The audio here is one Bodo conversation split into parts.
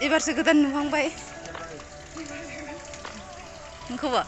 एबारसो गोदान नुहांबाय नोंखौबो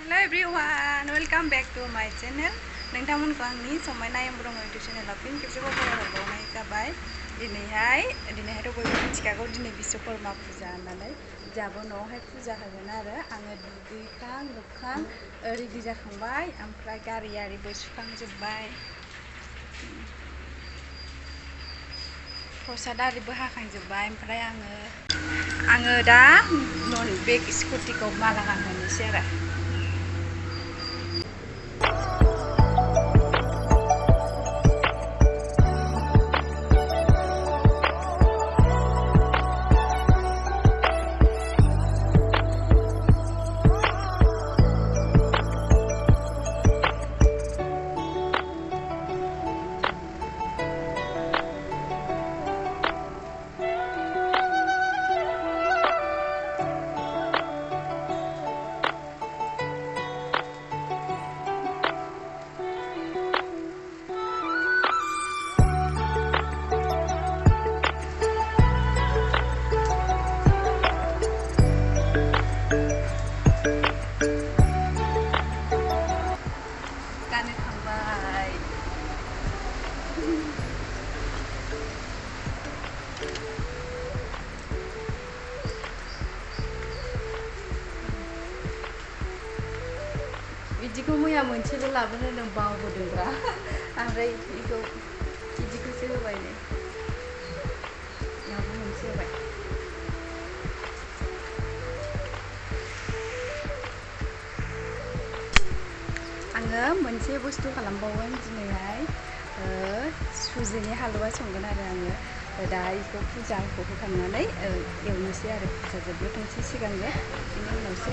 Hello everyone, welcome back to my channel. Nwngtangmwnko Agni, Samaina yang YouTube channel फिन खेबसेबाव बरायबावनाय जाबाय। दिनैहायथ' बयबो मिथिखागौ दिनै बिश्वकर्मा पुजा होननानै जोंहाबो न'आवहाय पुजा होगोन आरो आङो दुगैखां लोबखां रेडि जाखांबाय ओमफ्राय गारि आरिबो सुखांजोब्बाय प्रसाद आरिबो हाखांजोब्बाय ओमफ्राय आङो दा बे स्कुटिखौ माला गानहोनोसै आरो बिदिखौ मैया मोनसेल' लाबोनो होदों बावबोदोंब्रा ओमफ्राय बिदिखौसो होबाय नै बेयावबो मोनसे होबाय आङो मोनसे बुस्थु खालामबावगोन दिनैहाय सुजिनि हालवा संगोन आरो आङो दा बेखौ फुजाखौ होखांनानै एवनोसै आरो फुजा जोबग्रोथोंसै सिगांनो बेनि उनावसो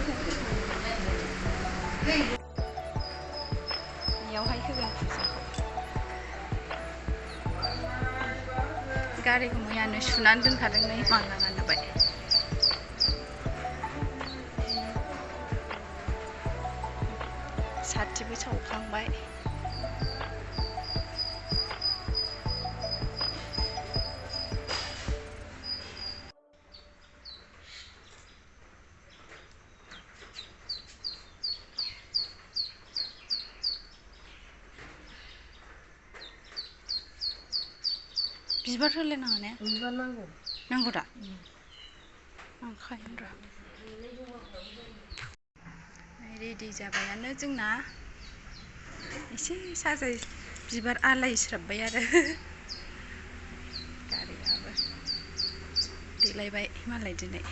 बेयावहाय होगोन फुजाखौ गारिखौ मैयानो सुनानै दोनखादों नै माला गानहोबाय साथिबो सावखांबाय बिबार होलायनाङा ने बिबार नांगौ दा आं खायनो र' रेडि जाबायानो जोंना एसे साजाय बिबार आलायस्राबबाय आरो गारियाबो देलायबाय मालाय दिनै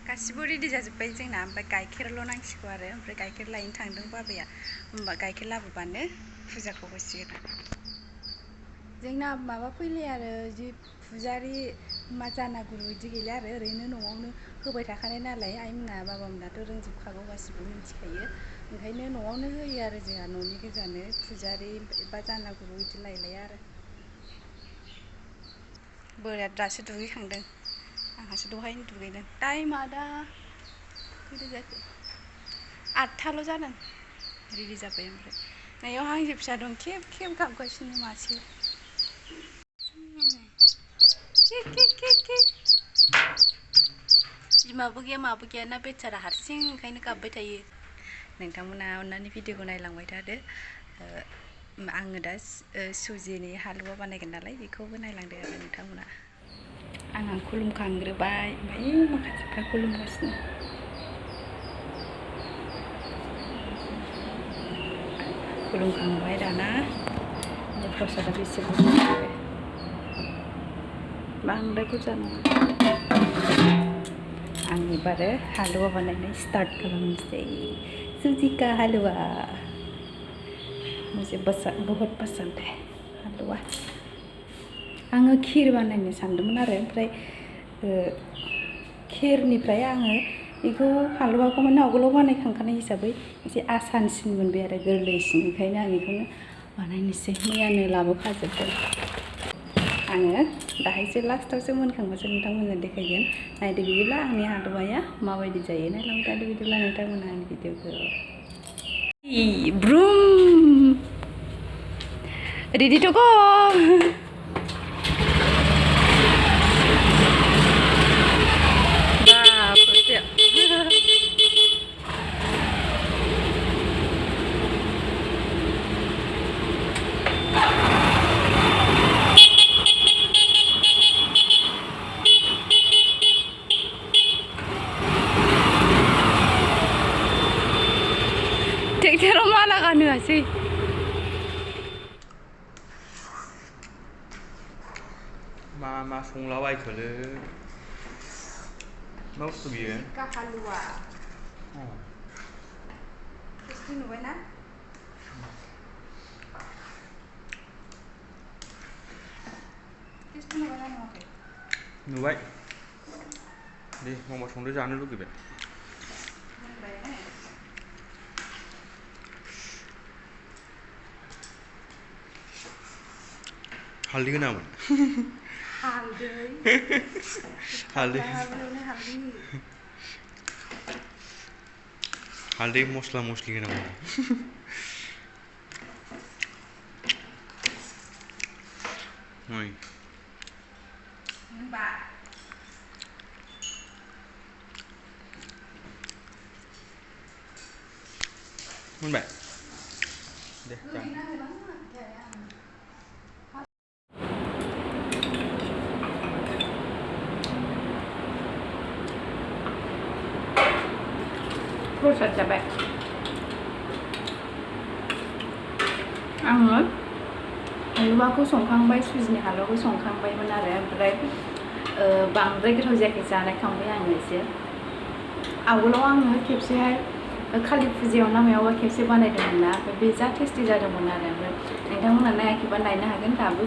गासिबो रेडि जाजोब्बाय जोंना ओमफ्राय गाइखेरल' नांसिगौ आरो ओमफ्राय गाइखेर लायनो थांदों बाबाया होमबा गाइखेर लाबोबानो फुजाखौ होसिगोन जोंना माबा फैलाय आरो जि फुजारि मा जानागुरु बिदि गैला आरो ओरैनो न'आवनो होबाय थाखानाय नालाय आइमोना बाबामोनाथ' रोंजोबखागौ गासिबो मिथिखायो ओंखायनो न'आवनो होयो आरो जोंहा न'नि गोजानो फुजारि बा जानागुरु बिदि लायलाया आरो बोराया दासो दुगैखांदों आंहासो दहायनो दुगैदों टाइमा दा खैथा जाखो 8थाल' जादों रेडि जाबाय ओमफ्राय नैयाव हांसो फिसा दं खेब खेब गाबगासिनो मासे बिमाबो गैया माबो गैया ना बेचारा हारसिं ओंखायनो गाबबाय थायो नोंथांमोना अननानै भिडिअखौ नायलांबाय थादो आङो दा सुजिनि हालवा बानायगोन नालाय बेखौबो नायलांदो आरो नोंथांमोना आंहा खुलुमखांग्रोबाय ओमफ्राय माखासेफ्रा खुलुमगासिनो खुलुमखांबाय दाना प्रसादा बेसे बुरजा जाबाय बांद्राय बुरजा नङा आं एबारो हालवा बानायनाय स्टार्ट खालामनोसै सुजिका हालवा मुझे बहुत पसंद है हलवा आङो खीर बानायनो सानदोंमोन आरो ओमफ्राय खीरनिफ्राय आङो बेखौ हलवाखौ माने आवगोलाव बानायखांखानाय हिसाबै एसे आसानसिन मोनबाय आरो गोरलैसिन ओंखायनो आं बेखौनो बानायनोसै मैयानो लाबोखाजोबदों आङो दाहायसो लास्टावसो मोनखांबासो नोंथांमोननो देखायगोन नायदो बिदिब्ला आंनि हलवाया माबायदि जायो नायलांबाय थादो बिदिब्ला नोंथांमोनहा आंनि भिडिअखौ ब्रुम ready to go ट्रेक्टराव माला गानहोआसै मा संलाबायखोलै मा बुस्थु बियो हलवा टेस्टि नुबायना टेस्टि नुबायना नुवाखै नुबाय दे मामा संदो जानो लुगैबाय हालदै होनामोन हालदै मस्ला मस्लि होनांगौ मोनबाय दे प्रसाद जाबाय आङो हलवाखौ संखांबाय सुजिनि हलवाखौ संखांबायमोन आरो ओमफ्राय बांद्राय गोथाव जायाखै जानायखांबाय आङो एसे आवगोलाव आङो खेबसेहाय कालि फुजायाव ना मायावबा खेबसे बानायदोंमोन ना ओमफ्राय बे जा टेस्टि जादोंमोन आरो ओमफ्राय नोंथांमोना नायाखैबा नायनो हागोन दाबो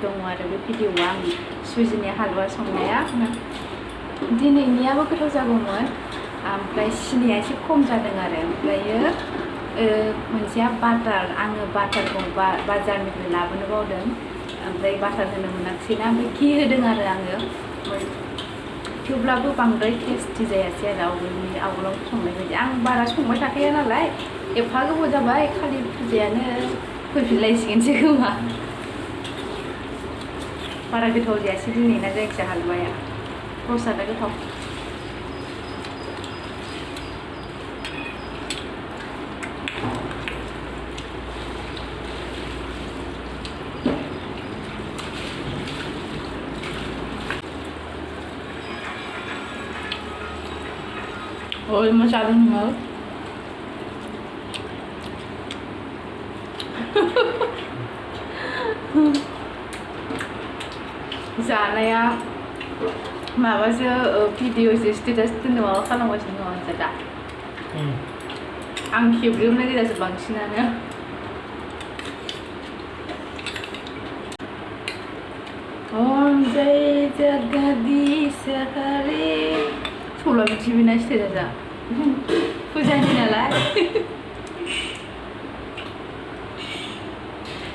दङ आरो बे भिडिअआ आं सुजिनि हलवा संनाया दिनैनियाबो गोथाव जागौमोन ओमफ्राय सिनिया एसे खम जादों आरो ओमफ्रायो मोनसेया बाटार आङो बाटारखौ बाजारनिफ्राय लाबोनो बावदों ओमफ्राय बाटार होनो मोनाखिसैना ओमफ्राय घि होदों आरो आङो थेवब्लाबो बांद्राय टेस्टि जायासै आरो आवगोलाव संनाय बायदि आं बारा संबाय थाखाया नालाय एफा गोबाव जाबाय कालि फुजायानो फैफिनलायसिगोनसो खोमा बारा गोथाव जायासै दिनैना जायखिजाया हलवाया प्रसादा गोथाव Ôi mà sao đây ngớ जानाया माबासो भिडिअसो स्टेटास दोननो माबा खालामगासिनो दङ आं दा आं खेबग्रोमनाय गोजासो बांसिनानो ओम जय जगदीश हरे सल'आ बिदि बिना स्टेटासा फुजानि नालाय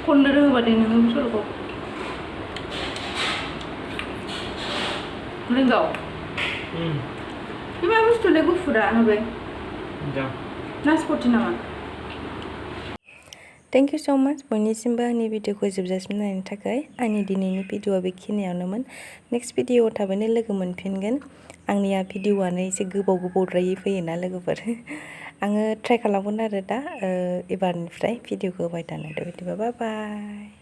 खननो रोङोबाथाय नोङो बे सल'खौ रोंगौ बे मा बुस्थुलै गुफुरा नुबाय नासपति नामा थेंक इउ सो माच बयनिसिमबो आंनि भिडिअखौ जोबजासिम नायनो थाखाय आंनि दिनैनि भिडिअआ बेखिनियावनोमोन नेक्स्ट भिडिअआव थाबैनो लोगो मोनफिनगोन आंनिया भिडिअआनो एसे गोबावद्रायै फैयोना लोगोफोर आङो ट्राइ खालामगोन आरो दा एबारनिफ्राय भिडिअखौ होबाय थानो बिदिबा बाय बाय